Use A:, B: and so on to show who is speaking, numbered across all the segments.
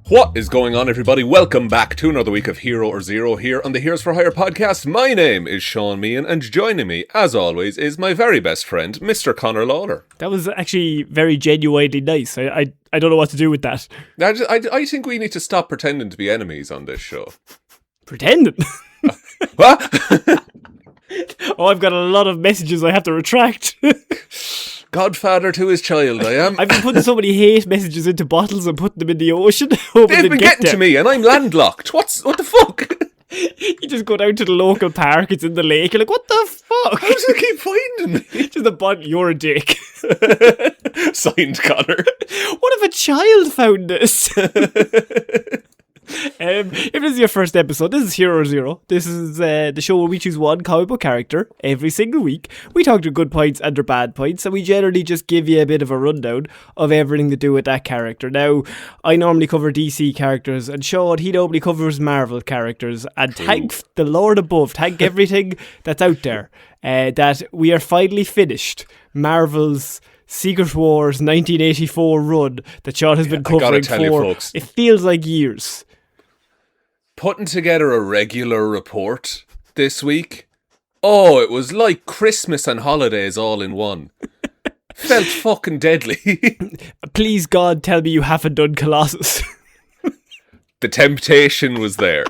A: What is going on, everybody? Welcome back to another week of Hero or Zero here on the Heroes for Hire podcast. My name is Sean Meehan, and joining me, as always, is my very best friend, Mr. Conor Lawler.
B: That was actually very genuinely nice. I don't know what to do with that.
A: I think we need to stop pretending to be enemies on this show.
B: Pretending?
A: What?
B: Oh, I've got a lot of messages I have to retract.
A: Godfather to his child, I am.
B: I've been putting so many hate messages into bottles and putting them in the ocean. They've
A: been getting to me, and I'm landlocked. What the fuck?
B: You just go down to the local park, it's in the lake, you're like, what the fuck?
A: How does it keep finding me?
B: Just a bottle, you're a dick.
A: Signed, Connor.
B: What if a child found this? If this is your first episode, this is Hero Zero. This is the show where we choose one comic book character every single week. We talk their good points and their bad points, and we generally just give you a bit of a rundown of everything to do with that character. Now, I normally cover DC characters, and Sean, he normally covers Marvel characters. And thank the Lord above, thank everything that's out there, that we are finally finished Marvel's Secret Wars 1984 run that Sean has been covering for,
A: folks,
B: it feels like years.
A: Putting together a regular report this week, oh, it was like Christmas and holidays all in one. Felt fucking deadly.
B: Please God, tell me you haven't done Colossus.
A: The temptation was there.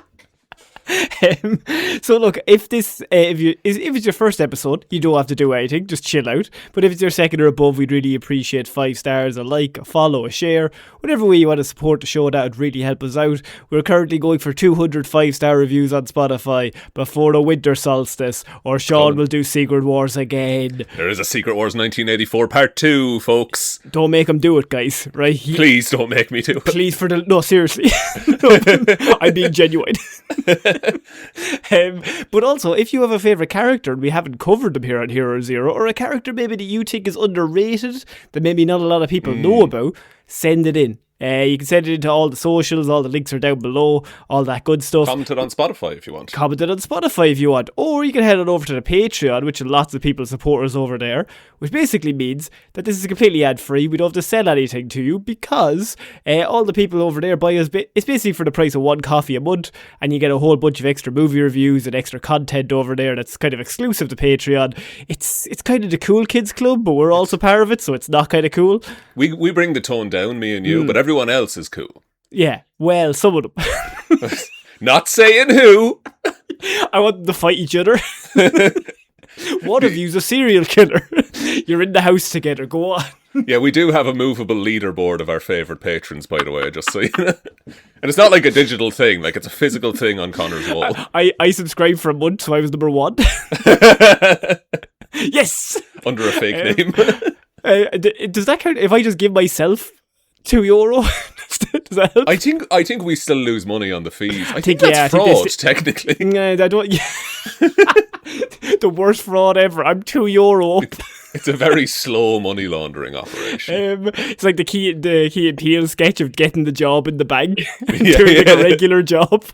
B: So look, if it's your first episode, you don't have to do anything, just chill out. But if it's your second or above, we'd really appreciate 5 stars, a like, a follow, a share, whatever way you want to support the show. That would really help us out. We're currently going for 200 5-star reviews on Spotify before the winter solstice, or Sean will do Secret Wars again.
A: There is a Secret Wars 1984 part 2, folks.
B: Don't make him do it, guys, right?
A: Please don't make me do it.
B: Please, no, seriously. No, I'm being genuine. But also, if you have a favourite character and we haven't covered them here on Hero Zero, or a character maybe that you think is underrated that maybe not a lot of people know about, send it in. You can send it into all the socials, all the links are down below, all that good stuff.
A: Comment it on Spotify if you want.
B: Comment it on Spotify if you want. Or you can head on over to the Patreon, which lots of people support us over there, which basically means that this is completely ad-free. We don't have to sell anything to you because all the people over there buy us, it's basically for the price of one coffee a month, and you get a whole bunch of extra movie reviews and extra content over there that's kind of exclusive to Patreon. It's kind of the cool kids club, but we're also part of it, so it's not kind of cool.
A: We bring the tone down, me and you, but everyone else is cool.
B: Yeah, well, some of them.
A: Not saying who.
B: I want them to fight each other. One of you's a serial killer. You're in the house together, go on.
A: Yeah, we do have a movable leaderboard of our favourite patrons, by the way, just so you know. And it's not like a digital thing, like it's a physical thing on Connor's wall.
B: I subscribed for a month, so I was number 1. Yes!
A: Under a fake name.
B: Does that count if I just give myself €2? Does that help?
A: I think we still lose money on the fees. I think that's fraud, technically.
B: I don't. Yeah. The worst fraud ever. I'm €2 up.
A: It's a very slow money laundering operation.
B: It's like the Key and Peele sketch of getting the job in the bank, doing like a regular job,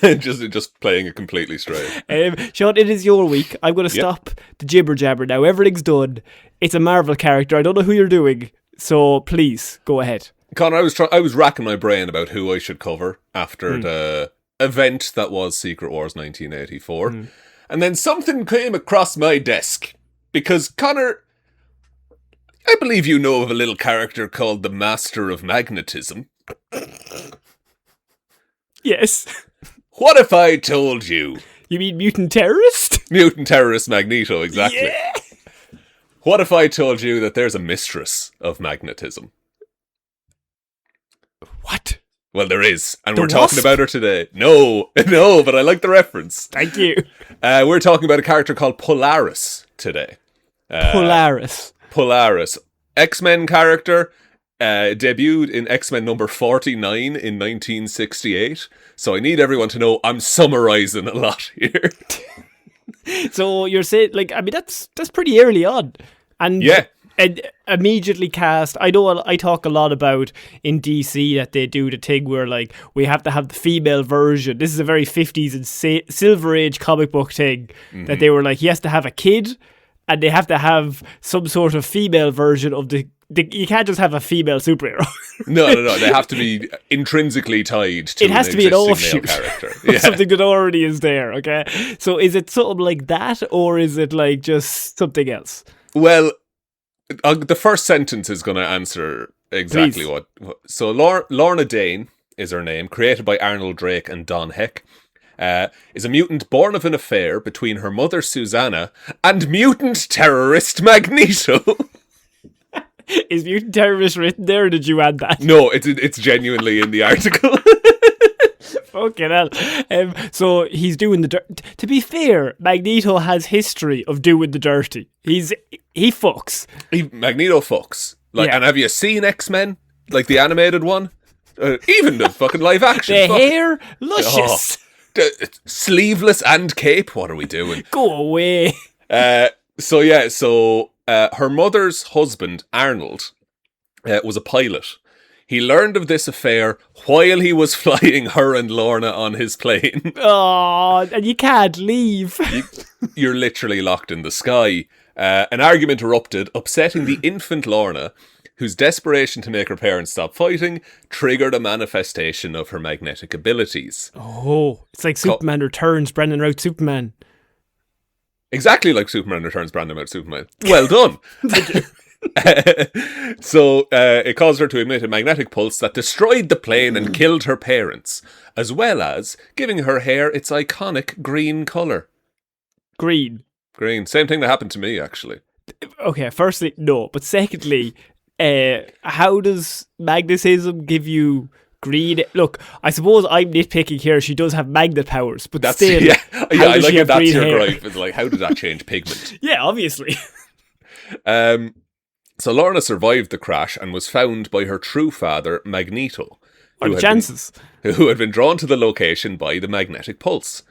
A: just playing it completely straight.
B: Sean, it is your week. I'm going to stop the jibber jabber now. Everything's done. It's a Marvel character. I don't know who you're doing, so please go ahead.
A: Connor, I was racking my brain about who I should cover after the event that was Secret Wars 1984. And then something came across my desk. Because, Connor, I believe you know of a little character called the Master of Magnetism.
B: Yes.
A: What if I told you?
B: You mean Mutant Terrorist?
A: Mutant Terrorist Magneto, exactly.
B: Yeah.
A: What if I told you that there's a Mistress of Magnetism?
B: What?
A: Well, there is, and
B: We're
A: talking about her today. No, but I like the reference.
B: Thank you.
A: We're talking about a character called Polaris today. Polaris. X-Men character, debuted in X-Men number 49 in 1968. So I need everyone to know I'm summarising a lot here.
B: So you're saying, that's pretty early on. And
A: yeah.
B: And immediately cast. I know I talk a lot about in DC that they do the thing where we have to have the female version. This is a very 50s and Silver Age comic book thing that they were he has to have a kid and they have to have some sort of female version of the you can't just have a female superhero.
A: No. They have to be intrinsically tied to
B: it has to be an offshoot
A: character.
B: of something that already is there, okay? So is it something like that, or is it like just something else?
A: Well, the first sentence is going to answer exactly what. So Lorna Dane is her name, created by Arnold Drake and Don Heck. Is a mutant born of an affair between her mother Susanna and mutant terrorist Magneto.
B: Is mutant terrorist written there, or did you add that?
A: No, it's genuinely in the article.
B: Fucking hell. So he's doing the dirt. To be fair, Magneto has history of doing the dirty. He fucks.
A: Magneto fucks. And have you seen X-Men? Like the animated one? Even the fucking live action.
B: The hair, luscious.
A: Sleeveless and cape. What are we doing?
B: Go away.
A: So her mother's husband, Arnold, was a pilot. He learned of this affair while he was flying her and Lorna on his plane.
B: Oh, and you can't leave.
A: You're literally locked in the sky. An argument erupted, upsetting the infant Lorna, whose desperation to make her parents stop fighting triggered a manifestation of her magnetic abilities.
B: Oh, it's like Superman Returns, Brendan Routh Superman.
A: Exactly like Superman Returns, Brandon Routh Superman. Well done. So it caused her to emit a magnetic pulse that destroyed the plane and killed her parents, as well as giving her hair its iconic green colour.
B: Green.
A: Same thing that happened to me, actually.
B: Okay, firstly, no. But secondly, how does magnetism give you green? Look, I suppose I'm nitpicking here. She does have magnet powers, but still,
A: I like it. That's your gripe. It's like, how did that change pigment?
B: Yeah, obviously.
A: So Lorna survived the crash and was found by her true father, Magneto,
B: What chances?
A: Who had been drawn to the location by the magnetic pulse.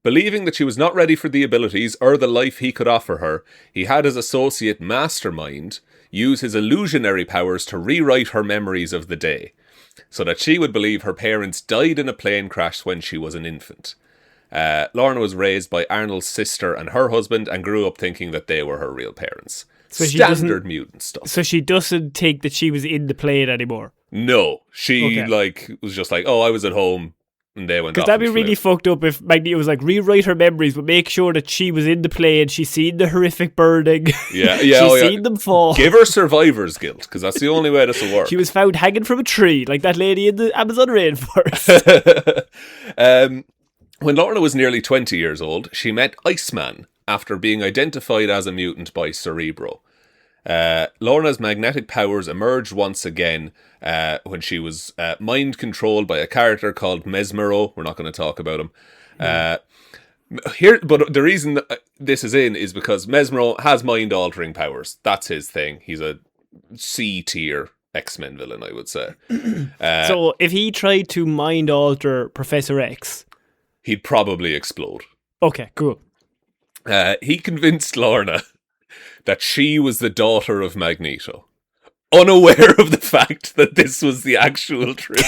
A: Believing that she was not ready for the abilities or the life he could offer her, he had his associate Mastermind use his illusionary powers to rewrite her memories of the day, so that she would believe her parents died in a plane crash when she was an infant. Lorna was raised by Arnold's sister and her husband and grew up thinking that they were her real parents. So standard mutant stuff.
B: So she doesn't think that she was in the plane anymore?
A: No. She was just like, oh, I was at home and they went off.
B: Because that'd be really fucked up if Magneto was like, rewrite her memories, but make sure that she was in the plane, she's seen the horrific burning.
A: Yeah.
B: She's seen them fall.
A: Give her survivor's guilt, because that's the only way this will work.
B: She was found hanging from a tree, like that lady in the Amazon rainforest.
A: When Lorna was nearly 20 years old, she met Iceman after being identified as a mutant by Cerebro. Lorna's magnetic powers emerged once again when she was mind-controlled by a character called Mesmero. We're not going to talk about him. But the reason that this is in is because Mesmero has mind-altering powers. That's his thing. He's a C-tier X-Men villain, I would say.
B: So if he tried to mind-alter Professor X...
A: he'd probably explode.
B: Okay, cool.
A: He convinced Lorna that she was the daughter of Magneto, unaware of the fact that this was the actual truth.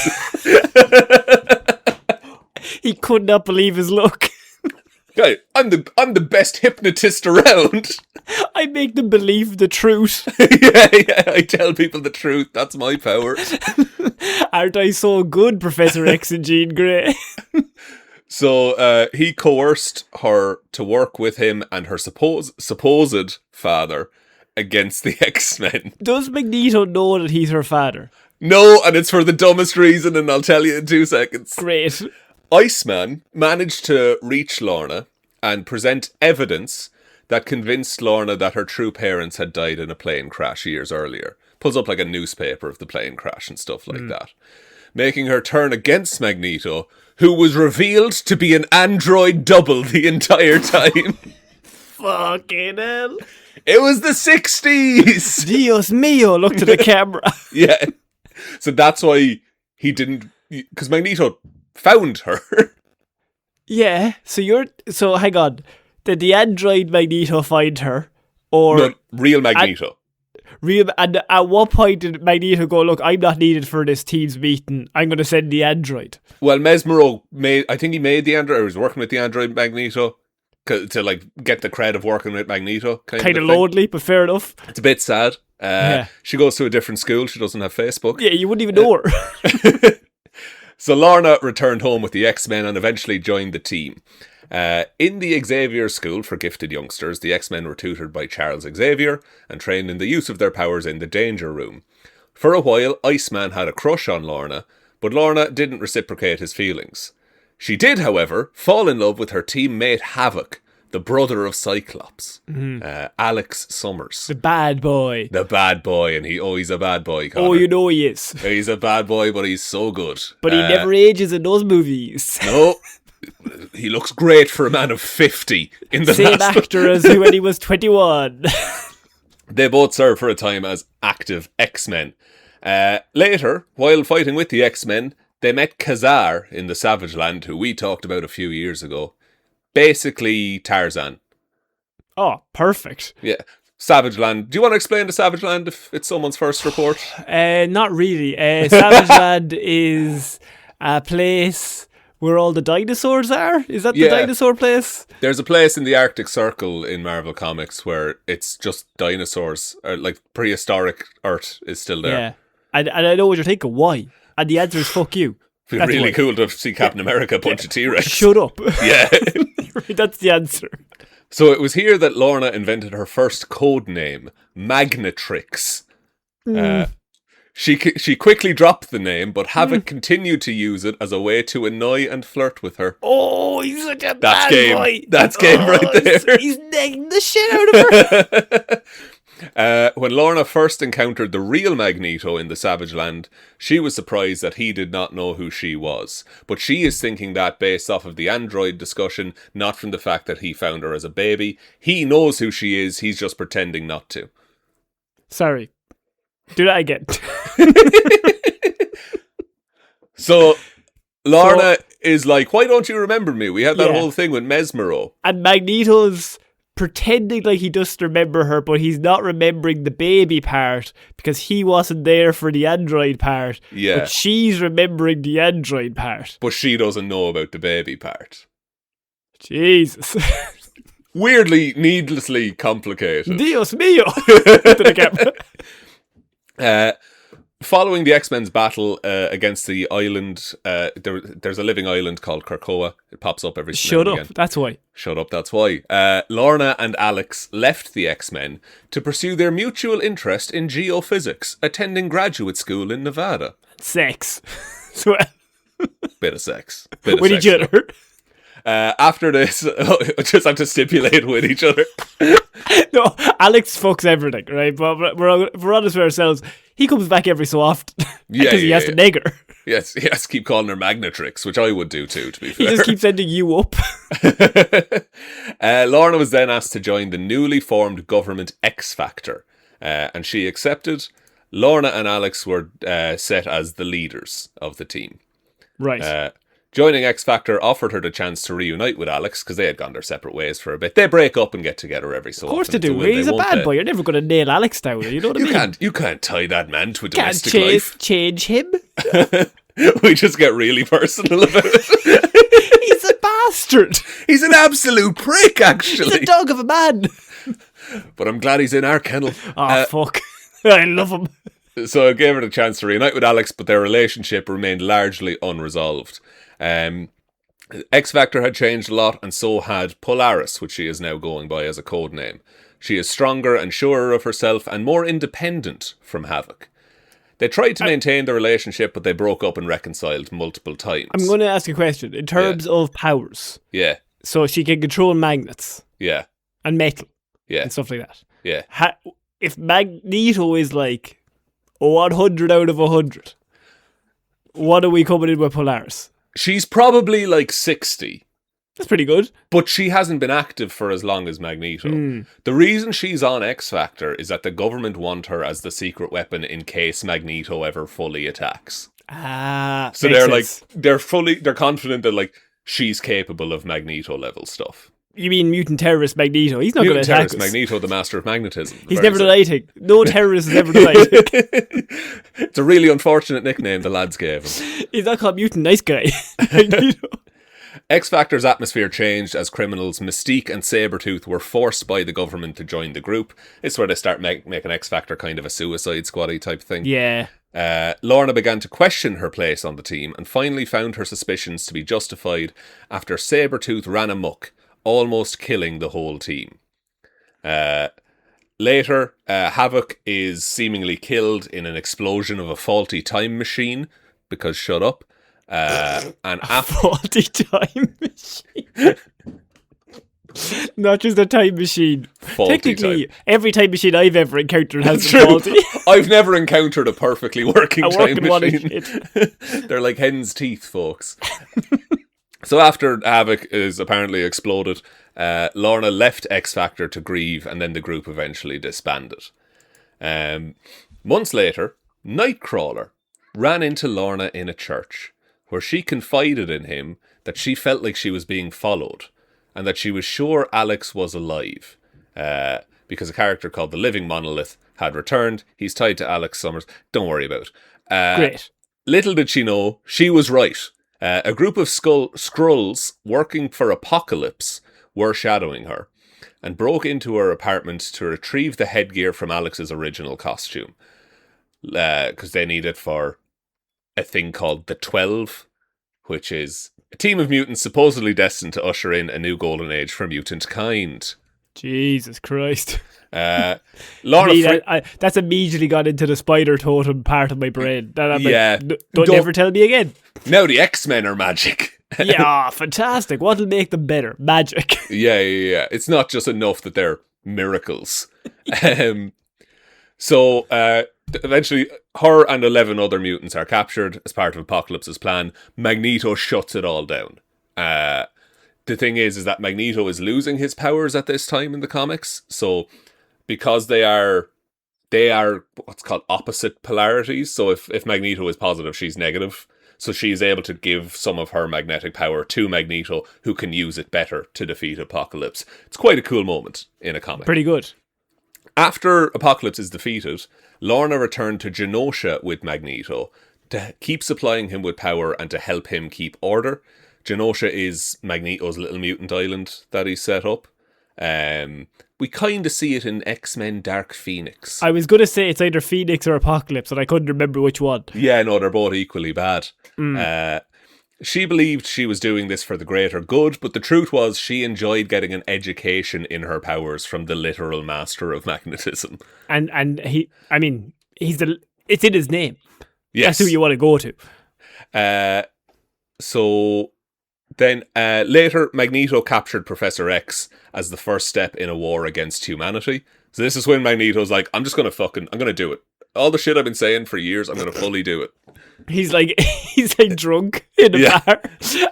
B: He could not believe his luck.
A: Guy, I'm the best hypnotist around.
B: I make them believe the truth.
A: yeah, I tell people the truth. That's my power.
B: Aren't I so good, Professor X and Jean Grey?
A: So he coerced her to work with him and her supposed father against the X-Men.
B: Does Magneto know that he's her father?
A: No, and it's for the dumbest reason, and I'll tell you in 2 seconds.
B: Great.
A: Iceman managed to reach Lorna and present evidence that convinced Lorna that her true parents had died in a plane crash years earlier. Pulls up like a newspaper of the plane crash and stuff like that. Making her turn against Magneto, who was revealed to be an android double the entire time.
B: Fucking hell.
A: It was the 60s!
B: Dios mío, look to the camera.
A: Yeah. So that's why he didn't... Because Magneto found her.
B: Yeah, so hang on. Did the android Magneto find her? Or
A: no, real Magneto.
B: And at what point did Magneto go, look, I'm not needed for this team's meeting, I'm going to send the android?
A: Well, Mesmero made the android, or was working with the android Magneto. to like get the cred of working with Magneto.
B: Kind of lonely, but fair enough.
A: It's a bit sad. She goes to a different school. She doesn't have Facebook.
B: Yeah, you wouldn't even know her.
A: So Lorna returned home with the X-Men and eventually joined the team. In the Xavier School for Gifted Youngsters, the X-Men were tutored by Charles Xavier and trained in the use of their powers in the Danger Room. For a while, Iceman had a crush on Lorna, but Lorna didn't reciprocate his feelings. She did, however, fall in love with her teammate Havok, the brother of Cyclops, Alex Summers.
B: The bad boy.
A: The bad boy, and he's a bad boy, Connor.
B: Oh, you know he is.
A: He's a bad boy, but he's so good.
B: But he never ages in those movies.
A: No. He looks great for a man of 50 in the
B: same actor as when he was 21.
A: They both served for a time as active X-Men. Later, while fighting with the X-Men, they met Kazar in the Savage Land, who we talked about a few years ago. Basically, Tarzan.
B: Oh, perfect.
A: Yeah. Savage Land. Do you want to explain the Savage Land if it's someone's first report?
B: Not really. Savage Land is a place where all the dinosaurs are. Is that the dinosaur place?
A: There's a place in the Arctic Circle in Marvel Comics where it's just dinosaurs, or like prehistoric Earth is still there.
B: Yeah. And I know what you're thinking. Why? And the answer is fuck you.
A: It'd be really cool to see Captain America punch a T-Rex.
B: Shut up.
A: Yeah.
B: That's the answer.
A: So it was here that Lorna invented her first code name, Magnetrix. She quickly dropped the name, but Havok continued to use it as a way to annoy and flirt with her.
B: Oh, he's such a bad boy.
A: That's game right there.
B: He's nagging the shit out of her.
A: When Lorna first encountered the real Magneto in the Savage Land, she was surprised that he did not know who she was. But she is thinking that based off of the android discussion, not from the fact that he found her as a baby. He knows who she is, he's just pretending not to.
B: Sorry. Do that again.
A: So, Lorna is like, why don't you remember me? We had that whole thing with Mesmero.
B: And Magneto's pretending like he doesn't remember her, but he's not remembering the baby part because he wasn't there for the android part.
A: Yeah.
B: But she's remembering the android part.
A: But she doesn't know about the baby part.
B: Jesus.
A: Weirdly, needlessly complicated.
B: Dios mío. To the camera.
A: Following the X-Men's battle against the island, there's a living island called Krakoa. It pops up every so
B: Shut up,
A: again.
B: that's why.
A: Shut up, that's why. Lorna and Alex left the X-Men to pursue their mutual interest in geophysics, attending graduate school in Nevada.
B: Sex.
A: Bit of sex.
B: With each other.
A: After this, just have to stipulate with each other.
B: No, Alex fucks everything, right? But we're honest with ourselves. He comes back every so often because he has to neg her.
A: Yes, he has to keep calling her Magnetrix, which I would do too, to be fair.
B: He just keeps sending you up.
A: Lorna was then asked to join the newly formed government X Factor, and she accepted. Lorna and Alex were set as the leaders of the team.
B: Right.
A: Joining X Factor offered her the chance to reunite with Alex because they had gone their separate ways for a bit. They break up and get together every so often.
B: Of course they do. He's a bad boy. You're never going to nail Alex down. You know what I mean?
A: You can't tie that man to a domestic life.
B: Change him.
A: We just get really personal about it.
B: He's a bastard.
A: He's an absolute prick, actually.
B: He's a dog of a man.
A: But I'm glad he's in our kennel.
B: Oh, fuck. I love him.
A: So I gave her the chance to reunite with Alex, but their relationship remained largely unresolved. X Factor had changed a lot, and so had Polaris, which she is now going by as a code name. She is stronger and surer of herself and more independent from Havok. They tried to maintain the relationship, but they broke up and reconciled multiple times.
B: I'm going to ask a question. In terms of powers.
A: Yeah.
B: So she can control magnets.
A: Yeah.
B: And metal.
A: Yeah.
B: And stuff like that.
A: Yeah.
B: If Magneto is like 100 out of 100, what are we coming in with Polaris?
A: She's probably like 60.
B: That's pretty good.
A: But she hasn't been active for as long as Magneto. The reason she's on X Factor is that the government want her as the secret weapon in case Magneto ever fully attacks. So they're confident that like she's capable of Magneto level stuff.
B: You mean mutant terrorist Magneto? He's not going to attack us.
A: Magneto, the master of magnetism.
B: He's never done anything. No terrorist has ever done anything.
A: It's a really unfortunate nickname the lads gave him.
B: He's not called mutant nice guy. Magneto.
A: X-Factor's atmosphere changed as criminals Mystique and Sabretooth were forced by the government to join the group. It's where they start making X-Factor kind of a Suicide Squad-y type thing.
B: Yeah.
A: Lorna began to question her place on the team and finally found her suspicions to be justified after Sabretooth ran amok, almost killing the whole team. Later, Havoc is seemingly killed in an explosion of a faulty time machine, because shut up. And
B: faulty time machine. Not just a time machine. Technically, every time machine I've ever encountered has been faulty.
A: I've never encountered a perfectly working time machine.
B: One
A: They're like hen's teeth, folks. So after Havoc is apparently exploded, Lorna left X-Factor to grieve, and then the group eventually disbanded. Months later, Nightcrawler ran into Lorna in a church, where she confided in him that she felt like she was being followed, and that she was sure Alex was alive, because a character called the Living Monolith had returned. He's tied to Alex Summers. Don't worry about it.
B: Great.
A: Little did she know, she was right. A group of Skrulls working for Apocalypse were shadowing her, and broke into her apartment to retrieve the headgear from Alex's original costume, because they need it for a thing called the 12, which is a team of mutants supposedly destined to usher in a new golden age for mutant kind.
B: Jesus Christ.
A: Lorna
B: that's immediately got into the spider totem part of my brain. That I'm
A: yeah.
B: Like, don't ever tell me again.
A: Now the X-Men are magic.
B: Yeah, fantastic. What'll make them better? Magic.
A: Yeah. It's not just enough that they're miracles. So eventually, her and 11 other mutants are captured as part of Apocalypse's plan. Magneto shuts it all down. The thing is that Magneto is losing his powers at this time in the comics. So because they are what's called opposite polarities. So if Magneto is positive, she's negative. So she's able to give some of her magnetic power to Magneto, who can use it better to defeat Apocalypse. It's quite a cool moment in a comic.
B: Pretty good.
A: After Apocalypse is defeated, Lorna returned to Genosha with Magneto to keep supplying him with power and to help him keep order. Genosha is Magneto's little mutant island that he set up. We kind of see it in X-Men Dark Phoenix.
B: I was going to say it's either Phoenix or Apocalypse, and I couldn't remember which one.
A: Yeah, no, they're both equally bad. She believed she was doing this for the greater good, but the truth was she enjoyed getting an education in her powers from the literal master of magnetism.
B: And it's in his name.
A: Yes.
B: That's who you want to go to.
A: So then later, Magneto captured Professor X as the first step in a war against humanity. So this is when Magneto's like, I'm going to do it. All the shit I've been saying for years, I'm going to fully do it.
B: He's like drunk in a bar,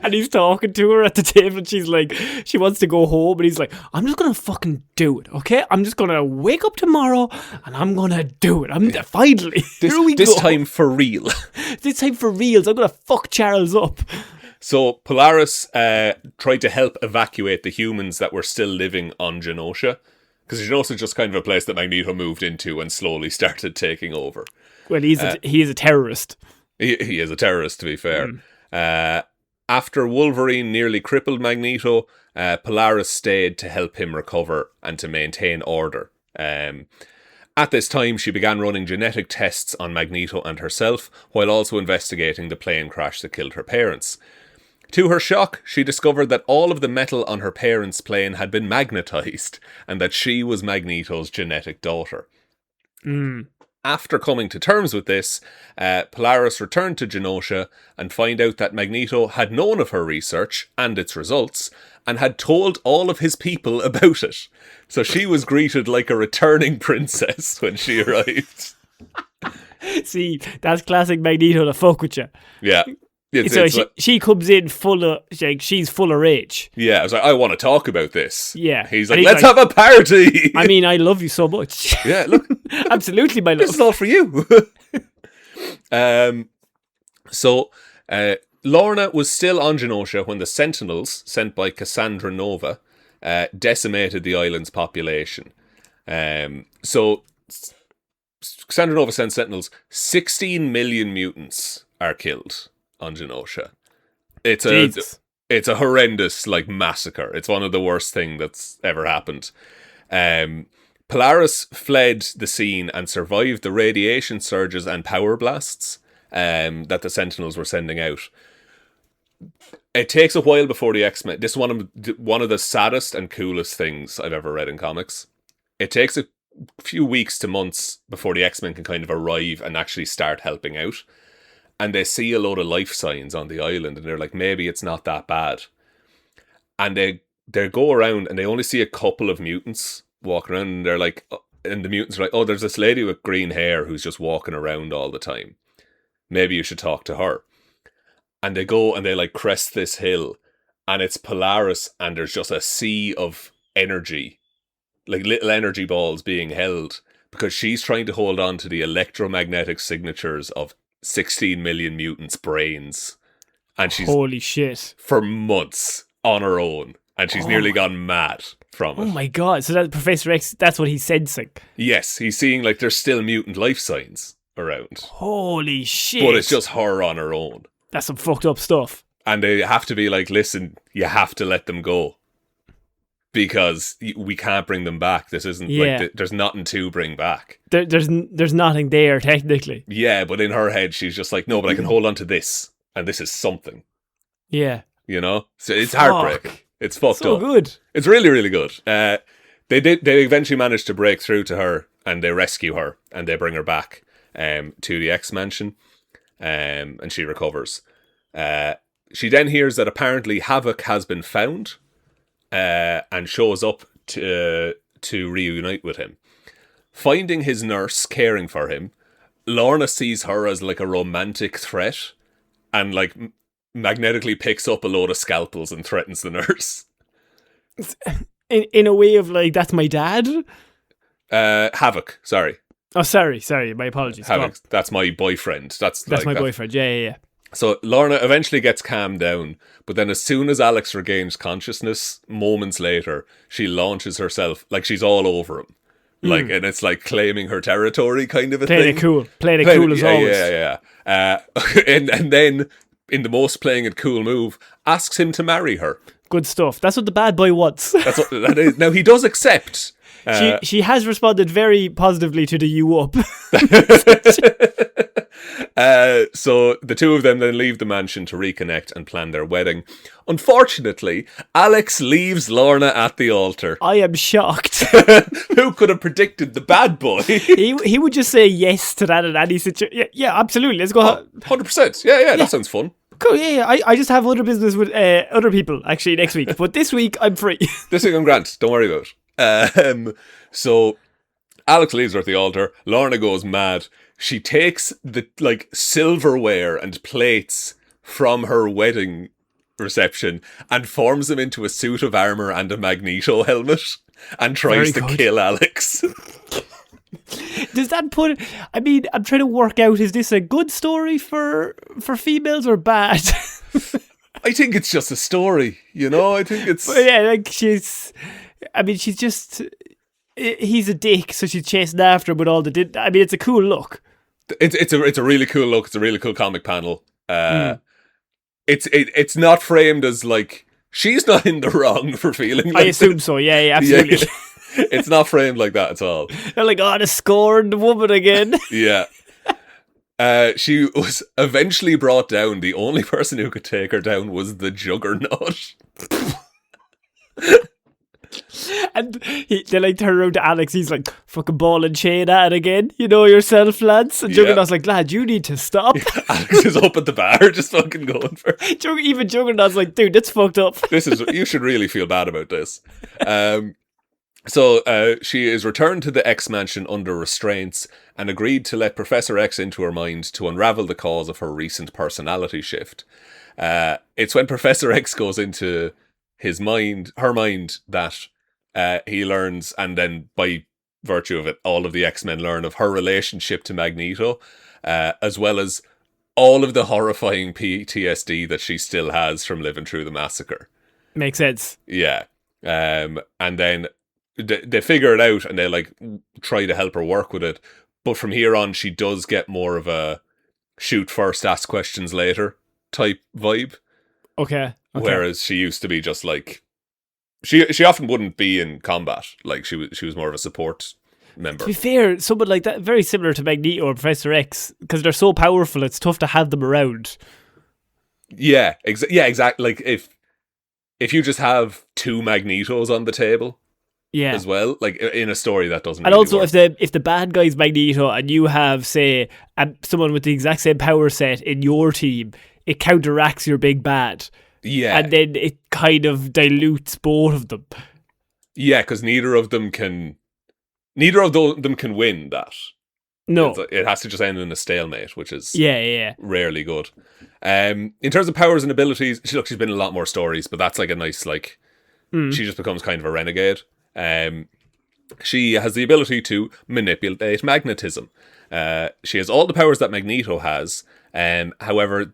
B: and he's talking to her at the table, and she's like, she wants to go home, and he's like, I'm just gonna fucking do it, okay? I'm just gonna wake up tomorrow, and I'm gonna do it. Finally, here we go.
A: This time for real.
B: This time for reals. I'm gonna fuck Charles up.
A: So Polaris tried to help evacuate the humans that were still living on Genosha, because Genosha is just kind of a place that Magneto moved into and slowly started taking over.
B: Well, he is a terrorist.
A: He is a terrorist, to be fair. After Wolverine nearly crippled Magneto, Polaris stayed to help him recover and to maintain order. At this time, she began running genetic tests on Magneto and herself, while also investigating the plane crash that killed her parents. To her shock, she discovered that all of the metal on her parents' plane had been magnetized, and that she was Magneto's genetic daughter. After coming to terms with this, Polaris returned to Genosha and find out that Magneto had known of her research and its results, and had told all of his people about it. So she was greeted like a returning princess when she arrived.
B: See, that's classic Magneto to fuck with you.
A: Yeah.
B: She comes in full of, like, she's full of rage.
A: Yeah, I was like, I want to talk about this.
B: Yeah.
A: He's like, let's have a party.
B: I mean, I love you so much.
A: Yeah, look.
B: Absolutely, my love.
A: This is all for you. So, Lorna was still on Genosha when the Sentinels, sent by Cassandra Nova, decimated the island's population. So, Cassandra Nova sent Sentinels. 16 million mutants are killed on Genosha. It's It's a horrendous, like, massacre. It's one of the worst thing that's ever happened. Polaris fled the scene and survived the radiation surges and power blasts that the Sentinels were sending out. It takes a while before the X-Men... This is one of the saddest and coolest things I've ever read in comics. It takes a few weeks to months before the X-Men can kind of arrive and actually start helping out. And they see a load of life signs on the island, and they're like, maybe it's not that bad. And they go around, and they only see a couple of mutants walking around, and they're like, and the mutants are like, oh, there's this lady with green hair who's just walking around all the time. Maybe you should talk to her. And they go and they like crest this hill, and it's Polaris, and there's just a sea of energy, like little energy balls being held, because she's trying to hold on to the electromagnetic signatures of 16 million mutants' brains. And she's
B: holy shit
A: for months on her own, and she's nearly gone mad from it.
B: Oh my god, so that Professor X, that's what he's sensing.
A: Yes, he's seeing like there's still mutant life signs around.
B: Holy shit.
A: But it's just her on her own.
B: That's some fucked up stuff.
A: And they have to be like, listen, you have to let them go, because we can't bring them back. This isn't like there's nothing to bring back.
B: There's nothing there technically.
A: Yeah, but in her head she's just like, no, but I can hold on to this, and this is something.
B: Yeah,
A: you know, so it's heartbreaking. It's fucked
B: so
A: up.
B: Good.
A: It's really, really good. They eventually managed to break through to her, and they rescue her, and they bring her back to the X Mansion, and she recovers. She then hears that apparently Havoc has been found, and shows up to reunite with him. Finding his nurse caring for him, Lorna sees her as like a romantic threat, and like magnetically picks up a load of scalpels and threatens the nurse.
B: In a way of like, that's my dad?
A: Havoc, sorry.
B: Oh, sorry, my apologies.
A: Havoc, that's my boyfriend. That's
B: my boyfriend, yeah.
A: So Lorna eventually gets calmed down, but then as soon as Alex regains consciousness, moments later, she launches herself, like she's all over him. Like, and it's like claiming her territory kind of a thing.
B: Playing it cool as always.
A: Yeah. And then, in the most playing it cool move, asks him to marry her.
B: Good stuff. That's what the bad boy wants.
A: That's what that is. Now, he does accept.
B: She has responded very positively to the you up.
A: So the two of them then leave the mansion to reconnect and plan their wedding. Unfortunately, Alex leaves Lorna at the altar.
B: I am shocked.
A: Who could have predicted the bad boy?
B: he would just say yes to that in any situation. Yeah, absolutely. Let's go.
A: 100%. Yeah, that sounds fun.
B: Cool, yeah. I just have other business with other people actually next week, but this week I'm free.
A: This week I'm grand. Don't worry about it. So Alex leaves her at the altar. Lorna goes mad. She takes the like silverware and plates from her wedding reception and forms them into a suit of armor and a Magneto helmet and tries to kill Alex.
B: Does that put... I mean, I'm trying to work out, is this a good story for females or bad?
A: I think it's just a story, you know? I think it's...
B: But yeah, like she's just... He's a dick, so she's chasing after him with all the... I mean, it's a cool look.
A: It's a really cool look. It's a really cool comic panel. It's not framed as like... She's not in the wrong for feeling like
B: I assume so, yeah, absolutely.
A: Yeah. It's not framed like that at all.
B: They're like, the scorned woman again.
A: Yeah. She was eventually brought down. The only person who could take her down was the Juggernaut.
B: And they like turn around to Alex. He's like, fucking ball and chain at it again. You know yourself, lads. And Juggernaut's like, lad, you need to stop.
A: Alex is up at the bar just fucking going for it.
B: Even Juggernaut's like, dude, that's fucked up.
A: You should really feel bad about this. So she is returned to the X Mansion under restraints and agreed to let Professor X into her mind to unravel the cause of her recent personality shift. It's when Professor X goes into her mind, that he learns, and then by virtue of it, all of the X-Men learn of her relationship to Magneto, as well as all of the horrifying PTSD that she still has from living through the massacre.
B: Makes sense.
A: Yeah. And then they figure it out and they like try to help her work with it. But from here on, she does get more of a shoot first, ask questions later type vibe.
B: Okay.
A: whereas she used to be just like she often wouldn't be in combat. Like she was more of a support member.
B: To be fair, someone like that, very similar to Magneto or Professor X, because they're so powerful, it's tough to have them around.
A: Yeah, exactly. Like if you just have two Magnetos on the table, as well, like in a story that doesn't.
B: And
A: really
B: also,
A: work.
B: if the bad guy's Magneto and you have, say, someone with the exact same power set in your team, it counteracts your big bad.
A: Yeah,
B: and then it kind of dilutes both of them.
A: Yeah, because neither of them can win that.
B: No,
A: it has to just end in a stalemate, which is rarely good. In terms of powers and abilities, she's been in a lot more stories, but that's like a nice she just becomes kind of a renegade. She has the ability to manipulate magnetism. She has all the powers that Magneto has. However,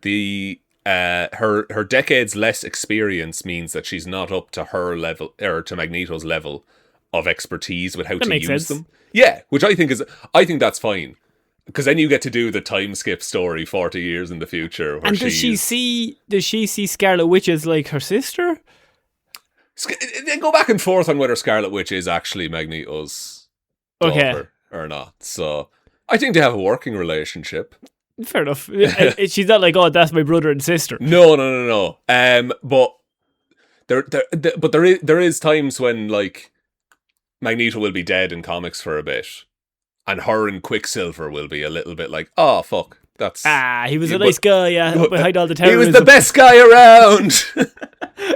A: her decades less experience means that she's not up to her level or to Magneto's level of expertise with how to use them. Yeah, which I think that's fine. Because then you get to do the time skip story 40 years in the future.
B: And does she see Scarlet Witch as like her sister?
A: They go back and forth on whether Scarlet Witch is actually Magneto's daughter or not. So I think they have a working relationship.
B: Fair enough. She's not like, oh, that's my brother and sister.
A: No. But there is times when like Magneto will be dead in comics for a bit, and her and Quicksilver will be a little bit like, oh fuck, that's
B: he was a nice guy, behind all the terrorism.
A: He was the best guy around.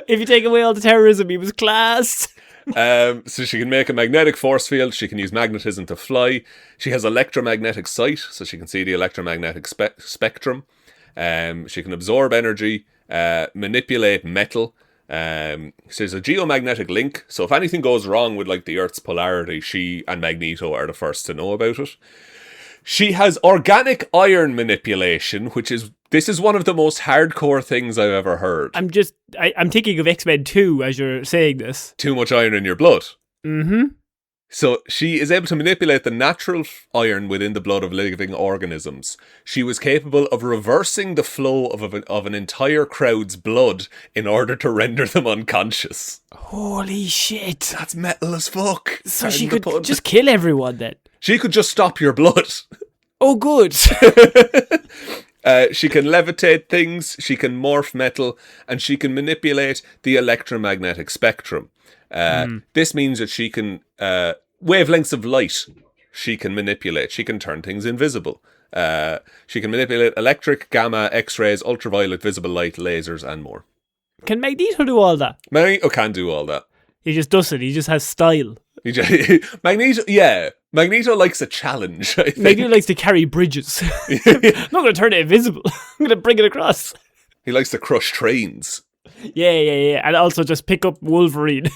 B: If you take away all the terrorism, he was class.
A: So she can make a magnetic force field. She can use magnetism to fly. She has electromagnetic sight, so she can see the electromagnetic spectrum. She can absorb energy, manipulate metal. So there's a geomagnetic link. So if anything goes wrong with like the Earth's polarity, she and Magneto are the first to know about it. She has organic iron manipulation, this is one of the most hardcore things I've ever heard.
B: I'm thinking of X-Men 2 as you're saying this.
A: Too much iron in your blood.
B: Mm-hmm.
A: So she is able to manipulate the natural iron within the blood of living organisms. She was capable of reversing the flow of an entire crowd's blood in order to render them unconscious.
B: Holy shit.
A: That's metal as fuck.
B: So she could just kill everyone then?
A: She could just stop your blood.
B: Oh, good.
A: She can levitate things, she can morph metal, and she can manipulate the electromagnetic spectrum. This means that she can wavelengths of light she can manipulate. She can turn things invisible. She can manipulate electric, gamma, X-rays, ultraviolet, visible light, lasers, and more.
B: Can Magneto do all that?
A: Magneto can do all that.
B: He just doesn't. He just has style.
A: Magneto likes a challenge, I think.
B: Magneto likes to carry bridges. I'm not going to turn it invisible. I'm going to bring it across.
A: He likes to crush trains.
B: Yeah. And also just pick up Wolverine.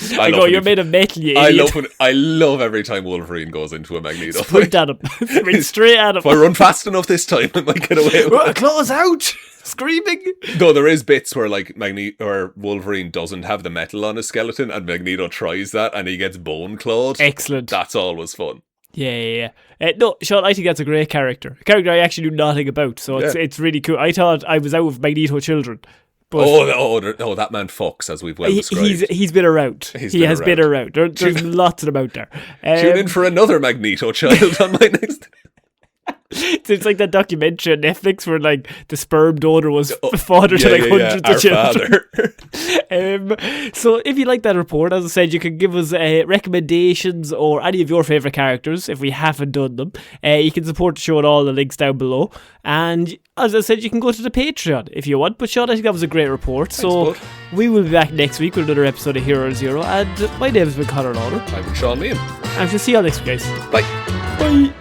B: You're made of metal, you idiot.
A: I love every time Wolverine goes into a Magneto.
B: Sprint at him. Sprint straight at him.
A: If I run fast enough this time, I might get away with it.
B: Claws out! Screaming!
A: Though there is bits where like Magneto or Wolverine doesn't have the metal on his skeleton and Magneto tries that and he gets bone clawed.
B: Excellent.
A: That's always fun.
B: Yeah. No, Sean, I think that's a great character. A character I actually knew nothing about, so it's really cool. I thought I was out with Magneto children. But
A: that man fucks, as we've well described.
B: He's been around. He has been around. There's lots of them out there.
A: Tune in for another Magneto child on my next...
B: It's like that documentary on Netflix where like the sperm donor was father to hundreds of children. So if you like that report, as I said, you can give us recommendations or any of your favourite characters if we haven't done them. You can support the show at all the links down below. And as I said, you can go to the Patreon if you want. But Sean, I think that was a great report.
A: Thanks, bud.
B: We will be back next week with another episode of Hero Zero. And my name has been Ciara Lawler.
A: I've been Sean Meehan.
B: And we'll see you all next week, guys.
A: Bye.
B: Bye.